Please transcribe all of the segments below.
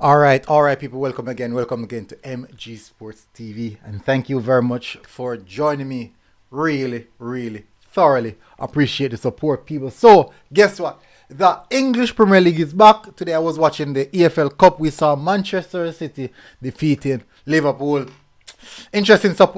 All right, people. Welcome again to MG Sports TV, and thank you very much for joining me. Really, really, thoroughly appreciate the support, people. So, guess what? The English Premier League is back. Today, I was watching the EFL Cup. We saw Manchester City defeating Liverpool. Interesting stuff,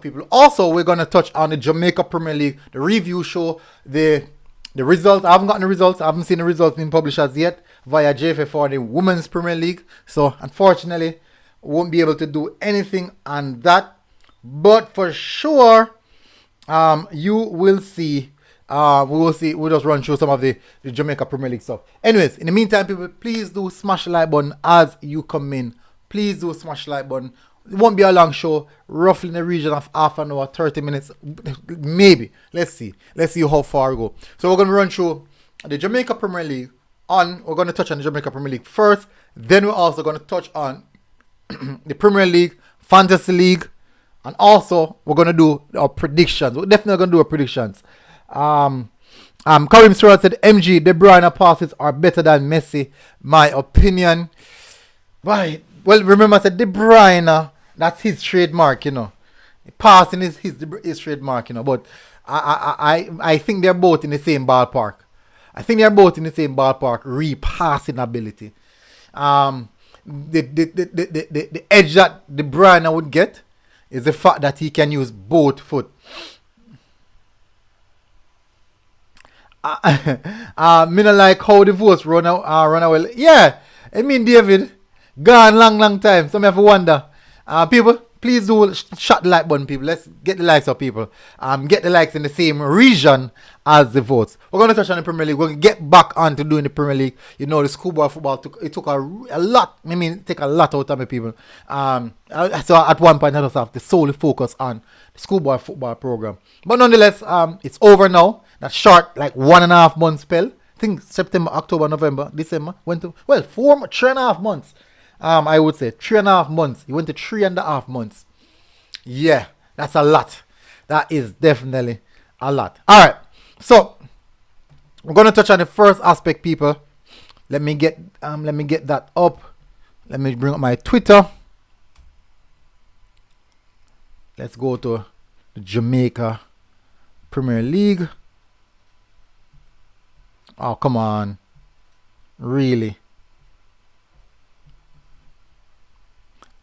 people. Also, we're gonna touch on the Jamaica Premier League, the review show, the results. I haven't gotten the results. I haven't seen the results being published as yet via JPL for the Women's Premier League. So, unfortunately, won't be able to do anything on that. But for sure, you will see. We will see. We'll just run through some of the Jamaica Premier League stuff. Anyways, in the meantime, people, please do smash the like button as you come in. Please do smash the like button. It won't be a long show, roughly in the region of half an hour, 30 minutes, maybe. Let's see how far we go. So we're going to run through the Jamaica Premier League. We're going to touch on the Jamaica Premier League first. Then we're also going to touch on the Premier League, Fantasy League, and also we're going to do our predictions. We're definitely going to do our predictions. Karim Stewart said MG De Bruyne passes are better than Messi. My opinion. Right. Well, remember I said De Bruyne, that's his trademark, Passing is his trademark, But I think they're both in the same ballpark. Repassing ability. The edge that De Bruyne would get is the fact that he can use both foot. Me not like how the votes run away. Yeah, I mean David, gone long time. Some have to wonder. People, please do shut the like button, people. Let's get the likes up, people. Get the likes in the same region as the votes. We're going to touch on the Premier League. We're going to get back on to doing the Premier League. The schoolboy football took a lot. Take a lot out of me, people. So at one point I just have to solely focus on the schoolboy football program. But nonetheless, it's over now. That short, 1.5 month spell. I think September, October, November, December. 3.5 months. I would say 3.5 months. He went to 3.5 months. Yeah, that's a lot. That is definitely a lot. All right. So I'm gonna touch on the first aspect, people. Let me get that up. Let me bring up my Twitter. Let's go to the Jamaica Premier League. Oh, come on. Really?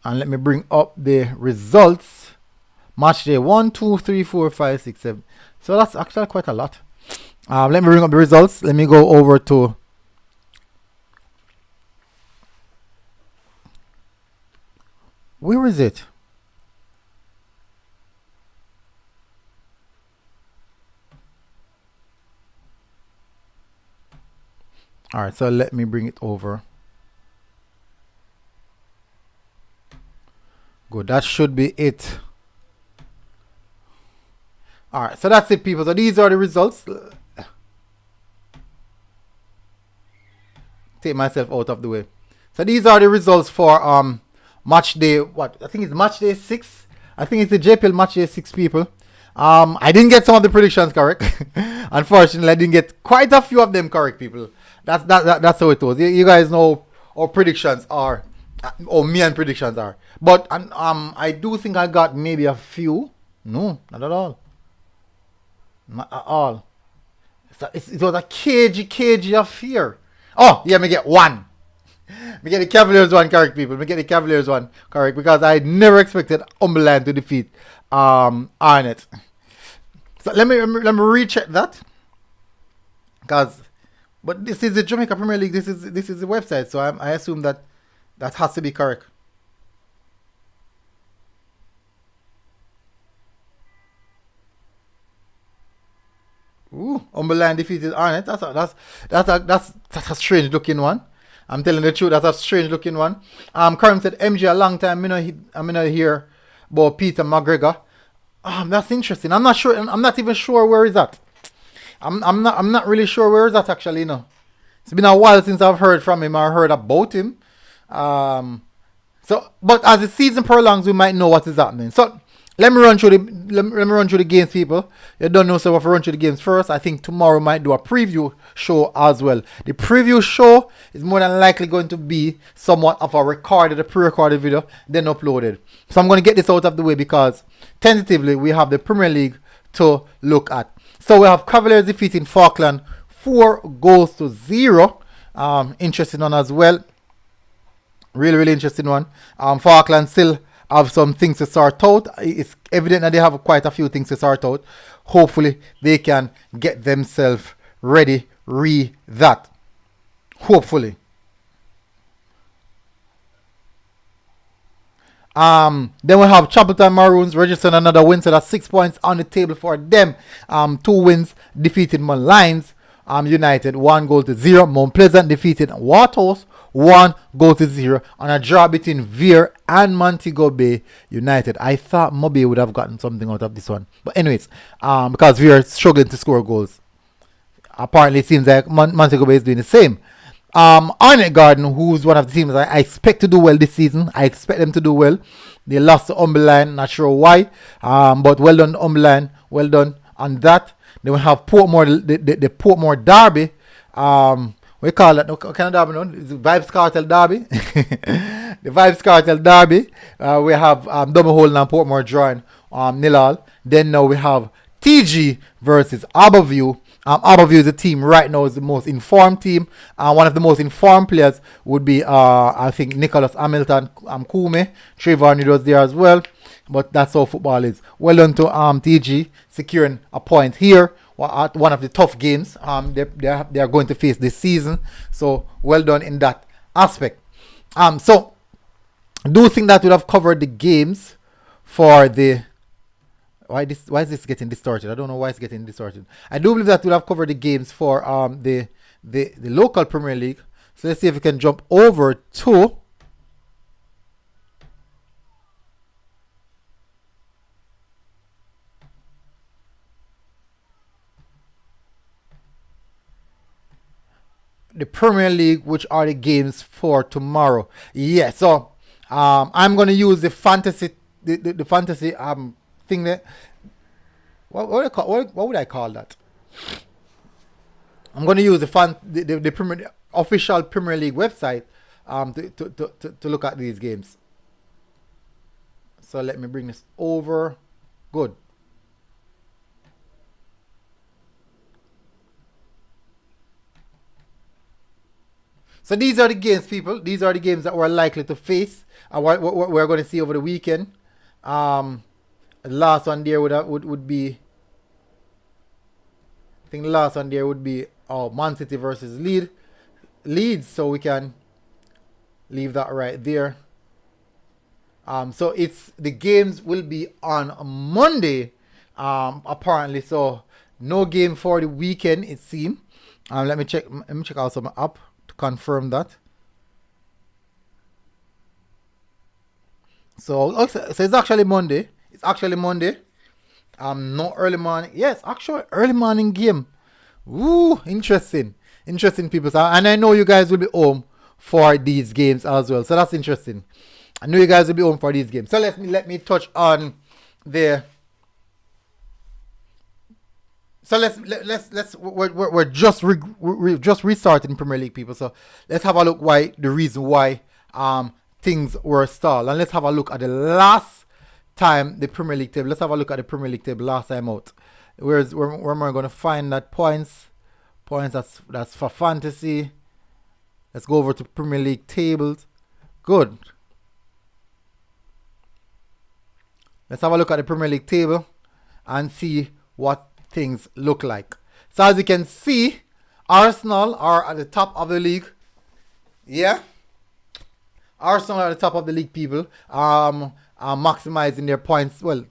And let me bring up the results. Match day 1, 2, 3, 4, 5, 6, 7. So that's actually quite a lot. Let me bring up the results. Let me go over to where is it? Alright, so let me bring it over. Good, that should be it. Alright, so that's it, people. So these are the results. Take myself out of the way. So these are the results for match day, I think it's match day 6. I think it's the JPL match day 6, people. I didn't get some of the predictions correct. Unfortunately, I didn't get quite a few of them correct, people. That's how it was. You guys know our predictions are, or me and predictions are. But I do think I got maybe a few. No, not at all. Not at all. It was a cagey affair. Oh, yeah, me get one. Me get the Cavaliers one correct, people. Me get the Cavaliers one correct because I never expected Umberland to defeat Arnett. So let me recheck that. But this is the Jamaica Premier League. This is the website, so I assume that has to be correct. Ooh, Umberland defeated Arnett. That's a strange looking one. I'm telling the truth, that's a strange looking one. Karim said MG a long time. I'm gonna hear about Peter McGregor. That's interesting. I'm not sure. I'm not even sure where is that. I'm not really sure where is that actually. It's been a while since I've heard from him or heard about him. But as the season prolongs, we might know what is happening. So let me run through the games, people. You don't know, so we have to run through the games first. I think tomorrow we might do a preview show as well. The preview show is more than likely going to be somewhat of a pre-recorded video, then uploaded. So I'm going to get this out of the way because tentatively we have the Premier League to look at. So we have Cavaliers defeating Falkland 4-0. Interesting one as well. Really interesting one. Falkland still have some things to sort out. It's evident that they have quite a few things to sort out. Hopefully they can get themselves ready. That. Hopefully. Then we have Chapeltown Maroons registering another win, so that's 6 points on the table for them. 2 wins defeated Lions United 1-0. Mount Pleasant defeated Waterhouse 1-0 on a draw between Veer and Montego Bay United. I thought Moby would have gotten something out of this one, but anyways, because Veer is struggling to score goals, apparently it seems like Montego Bay is doing the same. Arnett Garden, who's one of the teams I expect to do well this season. I expect them to do well. They lost to Umberland, not sure why, but well done Umberland, well done on that. Then we have Portmore, the Portmore Derby. We call it, what kind of derby now? It's the Vibes Cartel Derby. The Vibes Cartel Derby. We have Dummerholden and Portmore drawing 0-0. Then now we have TG versus Aberview. Aberview is a team right now, is the most informed team. One of the most informed players would be, I think, Nicholas Hamilton, Kume. Trayvon Reed was there as well. But that's how football is. Well done to TG securing a point here at one of the tough games they are going to face this season. So well done in that aspect. So I do think that would have covered the games for the. Why is this getting distorted? I don't know why it's getting distorted. I do believe that we'll have covered the games for the local Premier League. So let's see if we can jump over to the Premier League, which are the games for tomorrow. Yeah, so I'm gonna use the fantasy the fantasy thing that what would I call that? I'm gonna use the official Premier League website to look at these games. So let me bring this over. Good. So these are the games, people. These are the games that we're likely to face and what we're going to see over the weekend. The last one there would be, I think the last one there would be Man City versus Leeds. So we can leave that right there. So the games will be on Monday, apparently. So no game for the weekend, it seems. Let me check also my app to confirm that. So it's actually Monday. It's actually Monday. No early morning. Yes, actually early morning game. Ooh, interesting people. And I know you guys will be home for these games as well. So that's interesting. I know you guys will be home for these games. So let me touch on the. So we're just restarting Premier League, people. So let's have a look the reason why things were stalled, and let's have a look at the last time the Premier League table. Let's have a look at the Premier League table last time out. Where am I going to find that points? That's for fantasy. Let's go over to Premier League tables. Good. Let's have a look at the Premier League table and see what things look like. So as you can see, Arsenal are at the top of the league. Yeah, Arsenal are at the top of the league, people. Are maximizing their points. Well,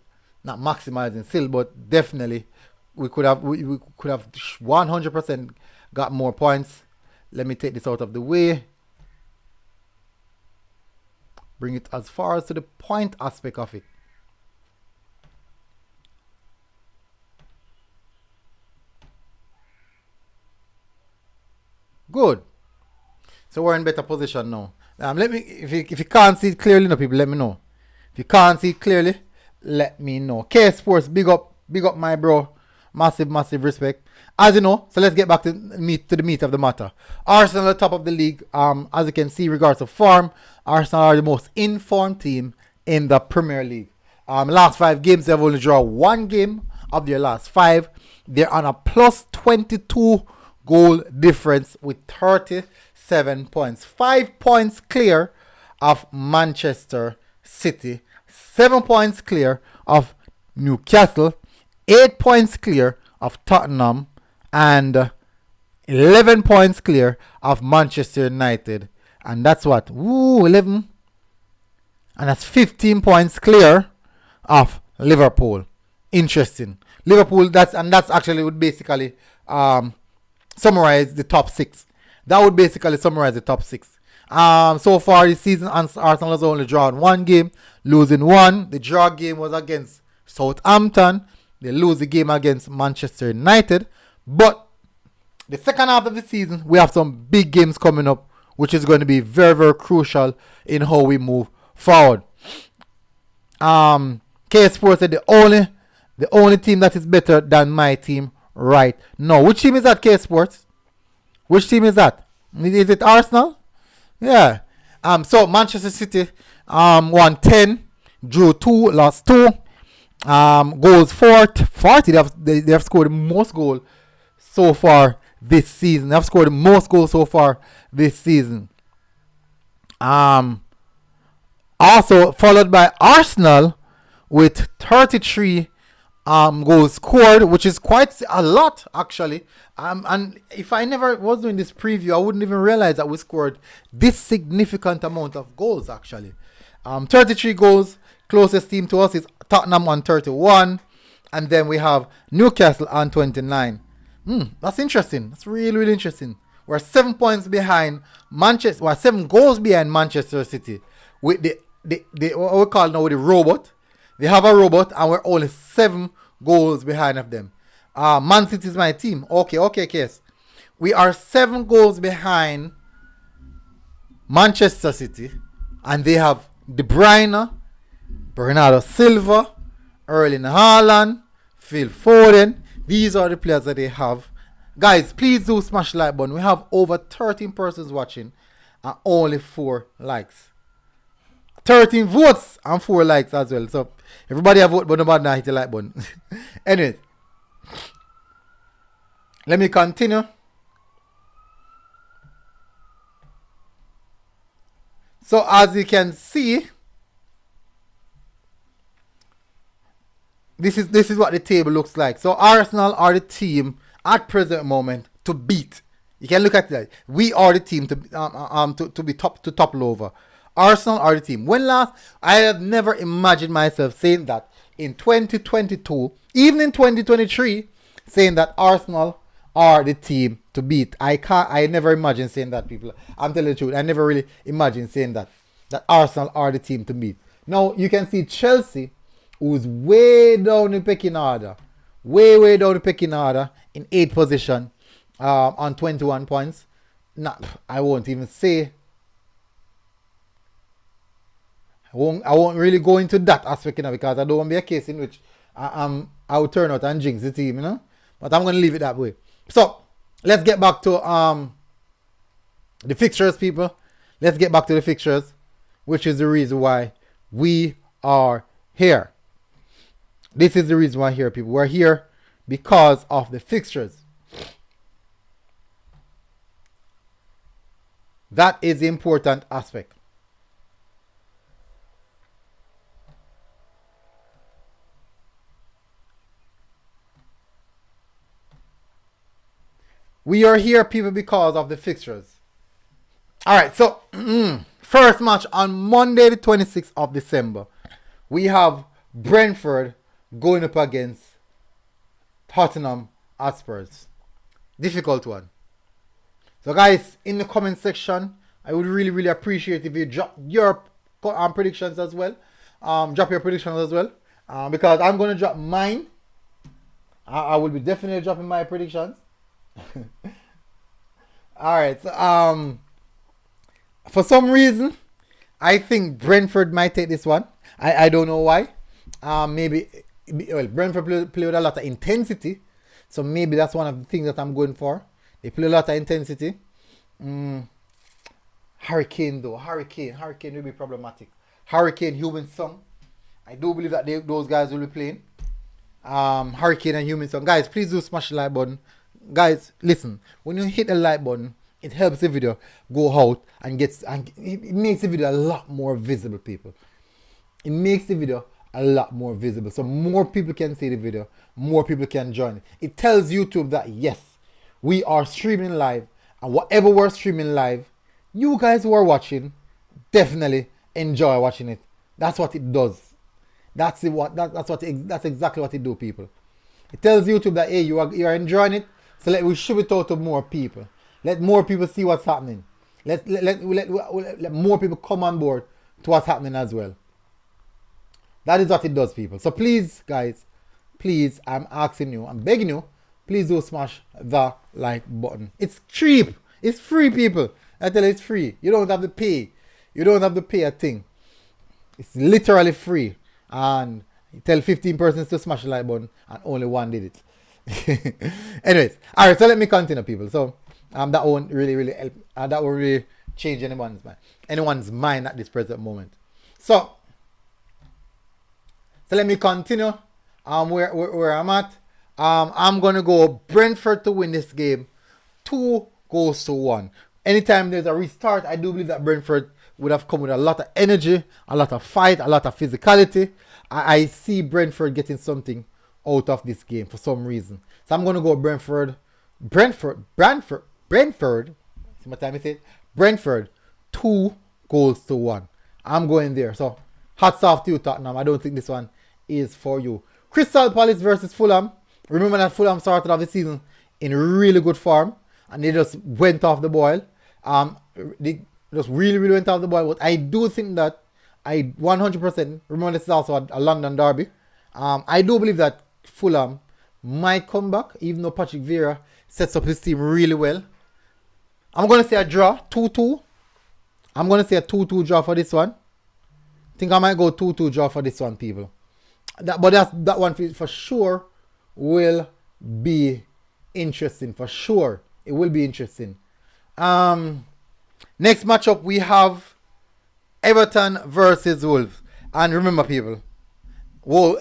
not maximizing still, but definitely we could have 100% got more points. Let me take this out of the way. Bring it as far as to the point aspect of it. Good. So we're in better position now. Let me, if you can't see it clearly, no, people, let me know. If you can't see it clearly, let me know. K Sports, big up my bro. Massive respect. As you know, so let's get back to the meat of the matter. Arsenal at the top of the league. As you can see, regards of form, Arsenal are the most informed team in the Premier League. Last 5 games, they've only drawn 1 game of their last 5. They're on a plus 22 goal difference with 37 points. 5 points clear of Manchester City. 7 points clear of Newcastle. 8 points clear of Tottenham. And 11 points clear of Manchester United. And that's what? 11. And that's 15 points clear of Liverpool. Interesting. Liverpool, that's actually would basically summarize the top 6. That would basically summarize the top 6. So far this season, Arsenal has only drawn 1 game, losing 1. The draw game was against Southampton. They lose the game against Manchester United. But the second half of the season, we have some big games coming up, which is going to be very, very crucial in how we move forward. K Sports said the only team that is better than my team right now. Which team is that, K Sports? Which team is that? Is it Arsenal? Yeah. So Manchester City won 10, drew 2, lost 2. Goals 40. They have scored the most goals so far this season. They have scored the most goals so far this season. Also followed by Arsenal with 33 goals scored, which is quite a lot actually. And if I never was doing this preview, I wouldn't even realize that we scored this significant amount of goals actually. 33 goals. Closest team to us is Tottenham on 31, and then we have Newcastle on 29. That's interesting. That's really interesting. We're 7 points behind Manchester. We're 7 goals behind Manchester City with the what we call now the robot. They have a robot, and we're only 7 goals behind of them. Man City is my team. Okay, Case. We are 7 goals behind Manchester City, and they have De Bruyne, Bernardo Silva, Erling Haaland, Phil Foden. These are the players that they have. Guys, please do smash the like button. We have over 13 persons watching and only 4 likes. 13 votes and 4 likes as well. So everybody have vote, but nobody now hit the like button. Anyway, let me continue. So as you can see, this is what the table looks like. So Arsenal are the team at present moment to beat. You can look at that. We are the team to be top over. Arsenal are the team. When last, I have never imagined myself saying that in 2022, even in 2023, saying that Arsenal are the team to beat. I never imagined saying that, people. I'm telling the truth. I never really imagined saying that Arsenal are the team to beat. Now you can see Chelsea, who's way down the pecking order. Way down the pecking order in 8th position on 21 points. I won't even say. I won't really go into that aspect, because I don't want to be a case in which I will turn out and jinx the team, But I'm going to leave it that way. So, let's get back to the fixtures, people. Let's get back to the fixtures, which is the reason why we are here. This is the reason why we're here, people. We're here because of the fixtures. That is the important aspect. We are here, people, because of the fixtures. Alright, so first match on Monday the 26th of December. We have Brentford going up against Tottenham Hotspurs. Difficult one. So guys, in the comment section, I would really appreciate if you drop your predictions as well. Drop your predictions as well. Because I'm going to drop mine. I will be definitely dropping my predictions. Alright, so for some reason I think Brentford might take this one. I don't know why. Maybe, well, Brentford play with a lot of intensity. So maybe that's one of the things that I'm going for. They play a lot of intensity. Hurricane though. Hurricane will be problematic. Hurricane, Human Song. I do believe that those guys will be playing. Hurricane and Human Song. Guys, please do smash the like button. Guys, listen. When you hit the like button, it helps the video go out and it makes the video a lot more visible, people. It makes the video a lot more visible. So more people can see the video. More people can join it. It tells YouTube that yes, we are streaming live. And whatever we're streaming live, you guys who are watching definitely enjoy watching it. That's what it does. That's exactly what it do, people. It tells YouTube that hey, you are enjoying it, so we should it out to more people. Let more people see what's happening. Let more people come on board to what's happening as well. That is what it does, people. So please, guys, please, I'm asking you, I'm begging you, please do smash the like button. It's cheap. It's free, people. I tell you, it's free. You don't have to pay. You don't have to pay a thing. It's literally free. And you tell 15 persons to smash the like button and only one did it. Anyways, alright, so let me continue, people. So that won't really help. That won't really change anyone's mind at this present moment. So let me continue where I'm at. I'm gonna go Brentford to win this game 2-1. Anytime there's a restart, I do believe that Brentford would have come with a lot of energy, a lot of fight, a lot of physicality. I see Brentford getting something out of this game for some reason. So I'm going to go Brentford. See what time I say? Brentford 2-1. I'm going there. So hats off to you, Tottenham. I don't think this one is for you. Crystal Palace versus Fulham. Remember that Fulham started off the season in really good form and they just went off the boil. They just really went off the boil. But I do think that I 100% remember this is also a London derby. I do believe that Fulham might come back, even though Patrick Vieira sets up his team really well. I'm going to say a draw, 2-2. I'm going to say a 2-2 draw for this one. I think I might go 2-2 draw for this one, people. That one for sure will be interesting. For sure, it will be interesting. Next matchup we have Everton versus Wolves. And remember, people,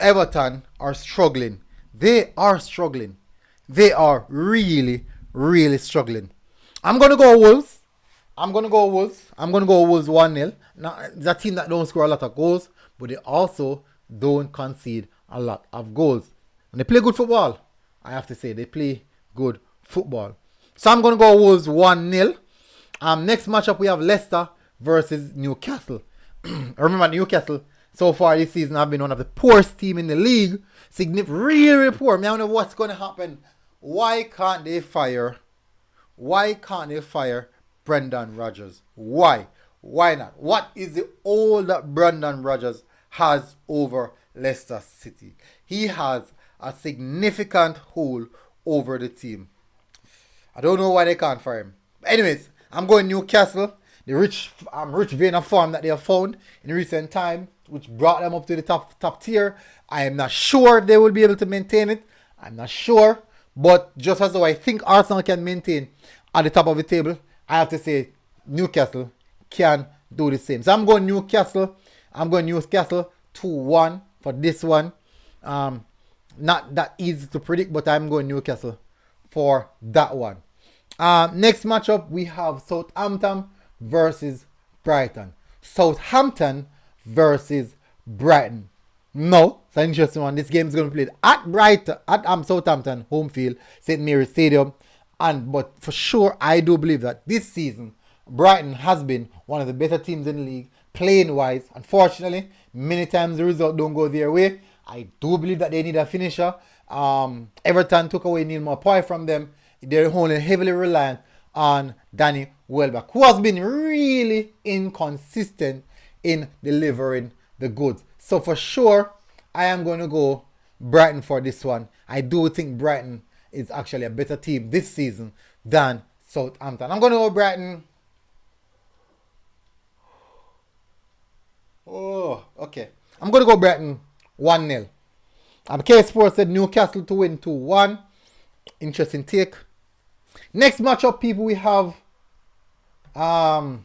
Everton are struggling. They are struggling. They are really struggling. I'm going to go Wolves. I'm going to go Wolves 1-0. Now, it's a team that don't score a lot of goals, but they also don't concede a lot of goals. And they play good football. I have to say, they play good football. So I'm going to go Wolves 1-0. Next matchup, we have Leicester versus Newcastle. Remember, Newcastle so far this season have been one of the poorest team in the league. Really poor. I don't know what's going to happen. Why can't they fire Brendan Rodgers? Why not? What is the all that Brendan Rodgers has over Leicester City? He has a significant hold over the team. I don't know why they can't fire him. But anyways, I'm going Newcastle. The rich vein of form that they have found in recent time, which brought them up to the top tier. I am not sure they will be able to maintain it. I'm not sure. But just as though I think Arsenal can maintain at the top of the table, I have to say Newcastle can do the same. So I'm going Newcastle 2-1 for this one. Not that easy to predict, but I'm going Newcastle for that one. Next matchup, we have Southampton versus Brighton. Southampton versus Brighton. No, it's an interesting one. This game is going to be played at Southampton home field, St. Mary's Stadium. But for sure, I do believe that this season, Brighton has been one of the better teams in the league, playing wise. Unfortunately, many times the result don't go their way. I do believe that they need a finisher. Everton took away Neil Maupay from them. They're only heavily reliant on Danny Welbeck, who has been really inconsistent in delivering the goods. So for sure, I am going to go Brighton for this one. I do think Brighton is actually a better team this season than Southampton. I'm going to go Brighton. Oh, okay. I'm going to go Brighton 1-0. K Sports said Newcastle to win 2-1. Interesting take. Next matchup, people, we have Aston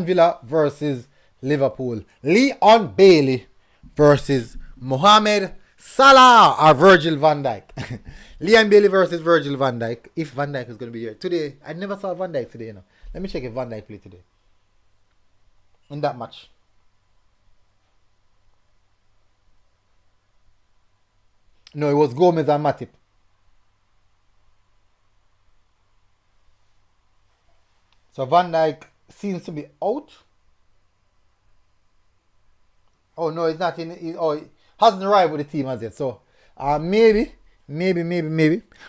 Villa versus Liverpool. Leon Bailey versus Mohamed Salah or Virgil van Dijk. Leon Bailey versus Virgil van Dijk. If Van Dijk is going to be here today, I never saw Van Dijk today. Let me check if Van Dijk played today in that match. No, it was Gomez and Matip. So Van Dijk seems to be out. Oh no, it's not in. He hasn't arrived with the team as yet. So maybe.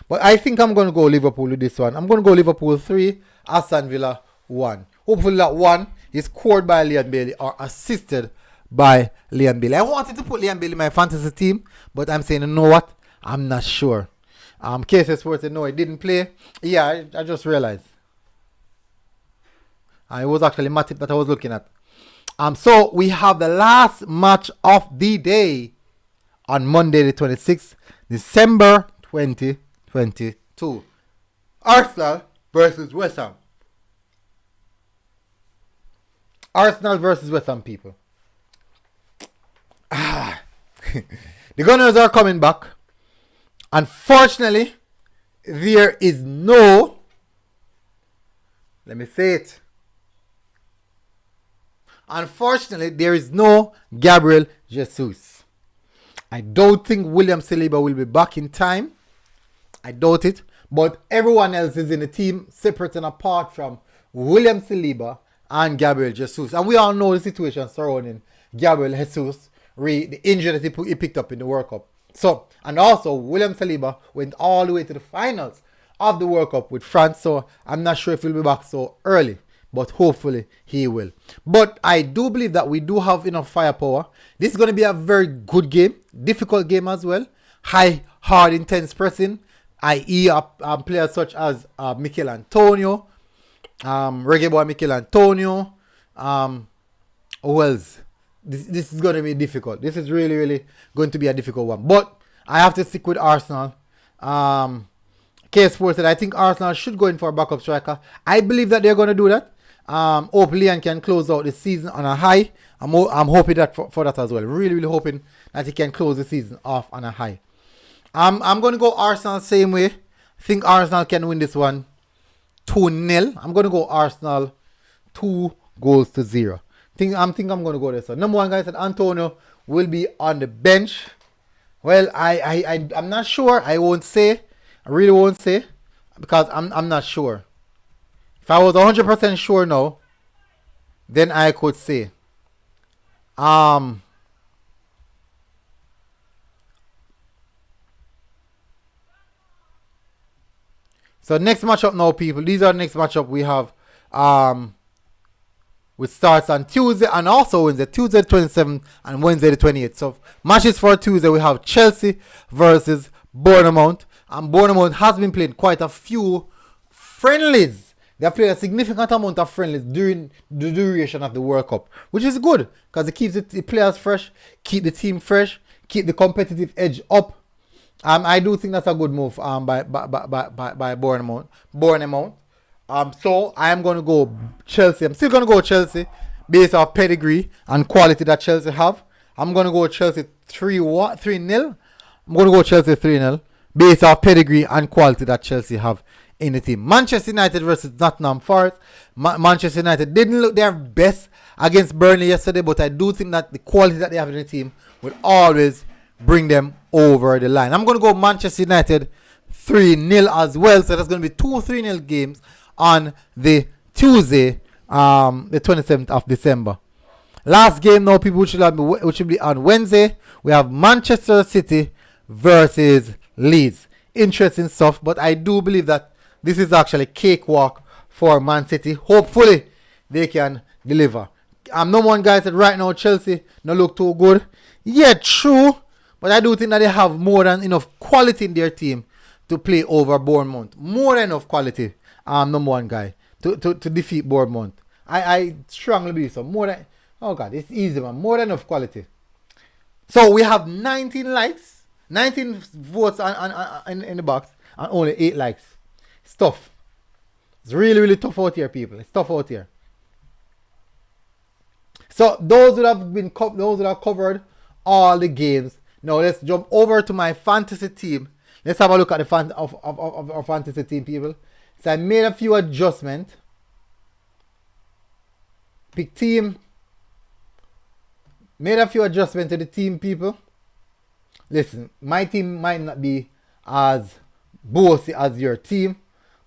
But I think I'm going to go Liverpool with this one. I'm going to go Liverpool 3, Aston Villa 1. Hopefully that 1 is scored by Leon Bailey or assisted by Leon Bailey. I wanted to put Leon Bailey in my fantasy team, but I'm saying, you know what? I'm not sure. KSS Sports said, no, he didn't play. Yeah, I just realized. It was actually Matip that I was looking at. So we have the last match of the day on Monday the 26th, December 2022. Arsenal versus West Ham. Arsenal versus West Ham, people. The Gunners are coming back. Unfortunately, there is no, let me say it. Unfortunately, there is no Gabriel Jesus. I don't think William Saliba will be back in time. I doubt it. But everyone else is in the team, separate and apart from William Saliba and Gabriel Jesus. And we all know the situation surrounding Gabriel Jesus, the injury that he picked up in the World Cup. So, and also William Saliba went all the way to the finals of the World Cup with France. So I'm not sure if he'll be back so early, but hopefully he will. But I do believe that we do have enough firepower. This is going to be a very good game, difficult game as well. High, hard, intense pressing, i.e. players such as Mikel Antonio, Reggae Boy Mikel Antonio, who else? This is going to be difficult. This is really, really going to be a difficult one. But I have to stick with Arsenal. K Sports said, I think Arsenal should go in for a backup striker. I believe that they're going to do that. Hope Leon can close out the season on a high. I'm hoping that for that as well. Really, really hoping that he can close the season off on a high. I'm going to go Arsenal same way. I think Arsenal can win this one 2-0. I'm going to go Arsenal 2-0. I'm going to go this one. Number one guy said Antonio will be on the bench. Well, I'm not sure. I won't say. I really won't say because I'm not sure. If I was 100% sure now, then I could say. So next matchup now, people. These are the next matchup we have. Which starts on Tuesday and also Wednesday. Tuesday the 27th and Wednesday the 28th. So matches for Tuesday we have Chelsea versus Bournemouth. And Bournemouth has been playing quite a few friendlies. They have played a significant amount of friendlies during the duration of the World Cup, which is good because it keeps the players fresh, keep the team fresh, keep the competitive edge up. I do think that's a good move by Bournemouth. So I am going to go Chelsea. I'm still going to go Chelsea based off pedigree and quality that Chelsea have. I'm going to go Chelsea 3-0. I'm going to go Chelsea 3-0 based off pedigree and quality that Chelsea have in the team. Manchester United versus Nottingham Forest. Manchester United didn't look their best against Burnley yesterday, but I do think that the quality that they have in the team will always bring them over the line. I'm going to go Manchester United 3-0 as well. So that's going to be 2 3-0 games on the Tuesday, the 27th of December. Last game now, people, which should be on Wednesday. We have Manchester City versus Leeds. Interesting stuff, but I do believe that this is actually cakewalk for Man City. Hopefully, they can deliver. Number one guy said right now Chelsea no look too good. Yeah, true, but I do think that they have more than enough quality in their team to play over Bournemouth. More than enough quality. Number one guy to defeat Bournemouth. I strongly believe so. More than, oh God, it's easy, man. More than enough quality. So we have 19 likes, 19 votes in the box, and only 8 likes. It's tough. It's really, really tough out here, people. It's tough out here. So those that have covered all the games. Now let's jump over to my fantasy team. Let's have a look at the of our fantasy team, people. So I made a few adjustments. Pick team. Made a few adjustments to the team, people. Listen, my team might not be as bossy as your team,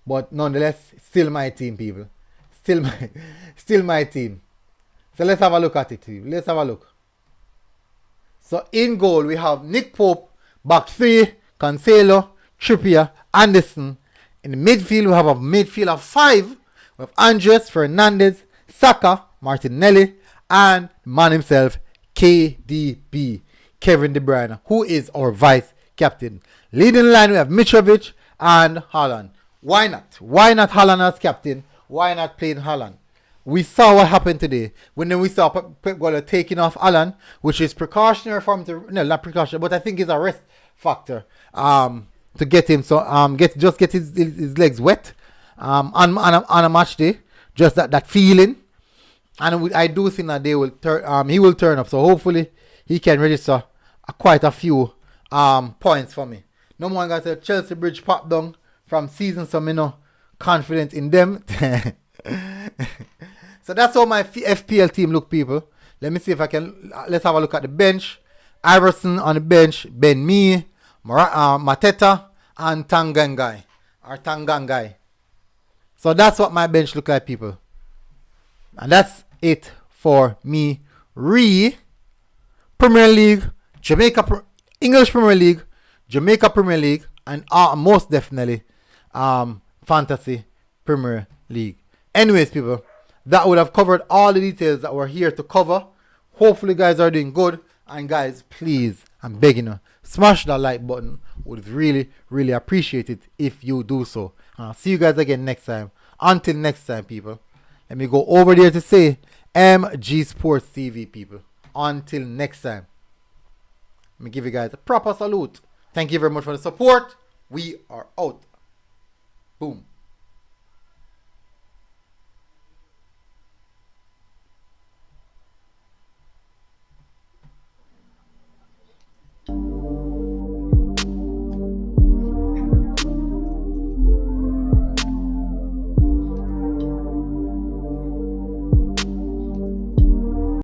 but nonetheless, still my team, people. Still my team. So let's have a look at it, people. Let's have a look. So in goal, we have Nick Pope, back 3, Cancelo, Trippier, Anderson. In the midfield, we have a midfield of 5. We have Andres, Fernandez, Saka, Martinelli, and the man himself, KDB, Kevin De Bruyne, who is our vice captain. Leading line, we have Mitrovic and Haaland. Why not? Why not Haaland as captain? Why not playing Haaland? We saw what happened today when we saw Pep Guardiola taking off Haaland, which is precautionary for him to, no, not precautionary, but I think it's a rest factor to get him get his legs wet on a match day, just that feeling. And I do think that he will turn up. So hopefully he can register quite a few points for me. No more got a Chelsea bridge pop down from season, so I'm not confident in them. So that's how my FPL team look, people. Let me see if I can. Let's have a look at the bench. Iverson on the bench, Ben Mee, Mateta, and Tangangai. So that's what my bench look like, people. And that's it for me. Premier League, Jamaica, English Premier League, Jamaica Premier League, and most definitely Fantasy Premier League. Anyways, people, that would have covered all the details that we're here to cover. Hopefully, you guys are doing good. And guys, please, I'm begging you, smash that like button. Would really, really appreciate it if you do so. And I'll see you guys again next time. Until next time, people. Let me go over there to say MG Sports TV, people. Until next time. Let me give you guys a proper salute. Thank you very much for the support. We are out. Boom.